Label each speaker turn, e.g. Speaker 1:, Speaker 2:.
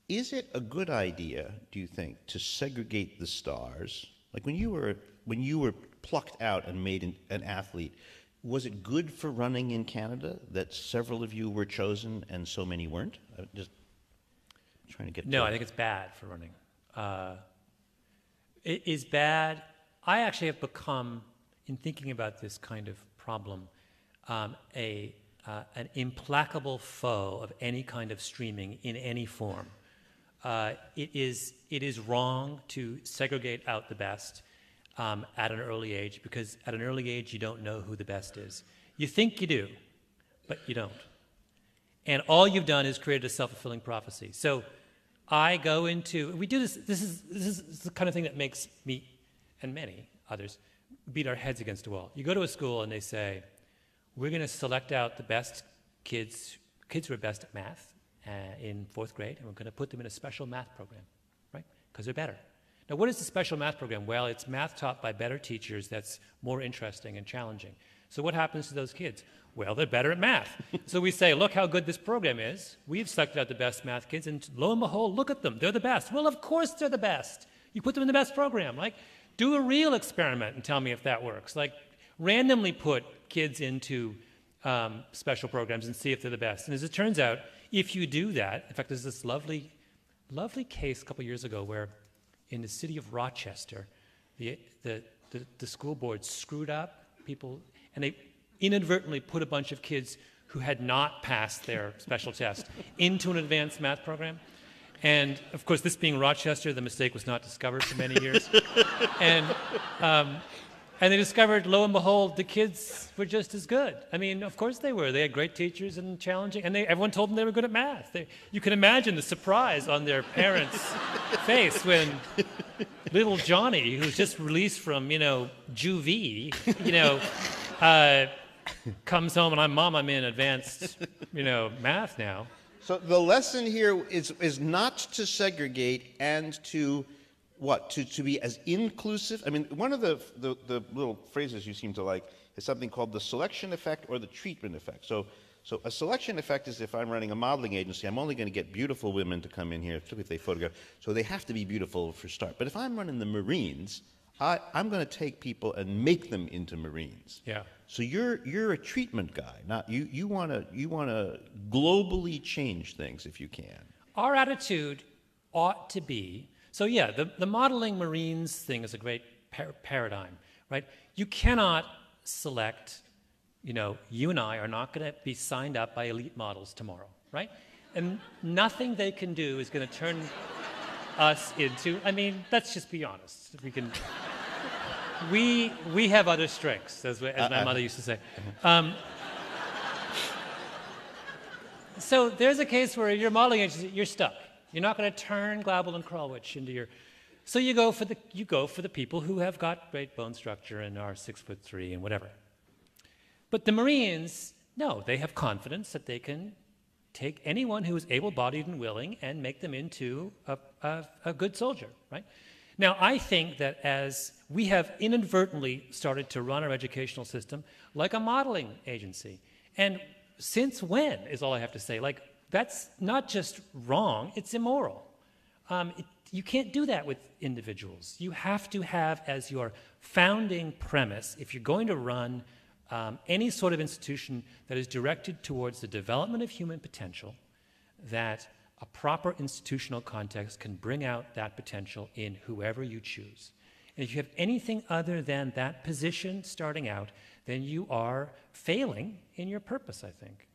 Speaker 1: Is it a good idea, do you think, to segregate the stars? Like when you were plucked out and made an athlete, was it good for running in Canada that several of you were chosen and so many weren't? I'm just trying to get
Speaker 2: No,
Speaker 1: to
Speaker 2: I think it's bad for running. It is bad. I actually have become, in thinking about this kind of problem, an implacable foe of any kind of streaming in any form. It is wrong to segregate out the best at an early age, because at an early age you don't know who the best is. You think you do, but you don't. And all you've done is created a self-fulfilling prophecy. So I go into, we do this, this is the kind of thing that makes me and many others beat our heads against a wall. You go to a school and they say, we're going to select out the best kids who are best at math in 4th grade, and we're going to put them in a special math program, right? Because they're better. Now, what is the special math program? Well, it's math taught by better teachers that's more interesting and challenging. So what happens to those kids? Well, they're better at math. So we say, look how good this program is. We've selected out the best math kids, and lo and behold, look at them. They're the best. Well, of course they're the best. You put them in the best program. Like, do a real experiment and tell me if that works. Like, randomly put kids into special programs and see if they're the best. And as it turns out, if you do that, in fact, there's this lovely case a couple years ago where in the city of Rochester, the school board screwed up people, and they inadvertently put a bunch of kids who had not passed their special test into an advanced math program. And of course, this being Rochester, the mistake was not discovered for many years. And they discovered, lo and behold, the kids were just as good. I mean, of course they were. They had great teachers and challenging, and everyone told them they were good at math. You can imagine the surprise on their parents' face when little Johnny, who's just released from, juvie, comes home and Mom, I'm in advanced, math now.
Speaker 1: So the lesson here is not to segregate and to what? To be as inclusive? I mean, one of the little phrases you seem to like is something called the selection effect or the treatment effect. So a selection effect is if I'm running a modeling agency, I'm only going to get beautiful women to come in here, particularly if they photograph. So they have to be beautiful for start. But if I'm running the Marines, I'm going to take people and make them into Marines.
Speaker 2: Yeah.
Speaker 1: So you're a treatment guy. Not you want to globally change things if you can.
Speaker 2: Our attitude ought to be, so yeah, the modeling Marines thing is a great paradigm, right? You cannot select, you and I are not going to be signed up by elite models tomorrow, right? And nothing they can do is going to turn us into, I mean, let's just be honest. We have other strengths, as my mother used to say. So there's a case where you're a modeling agency, you're stuck. You're not going to turn Gladwell and Krulwich into your. So you go for the people who have got great bone structure and are 6'3" and whatever. But the Marines, no, they have confidence that they can take anyone who is able-bodied and willing and make them into a good soldier, right? Now, I think that as we have inadvertently started to run our educational system like a modeling agency, and since when is all I have to say. Like, that's not just wrong, it's immoral. You can't do that with individuals. You have to have as your founding premise, if you're going to run any sort of institution that is directed towards the development of human potential, that a proper institutional context can bring out that potential in whoever you choose. And if you have anything other than that position starting out, then you are failing in your purpose, I think.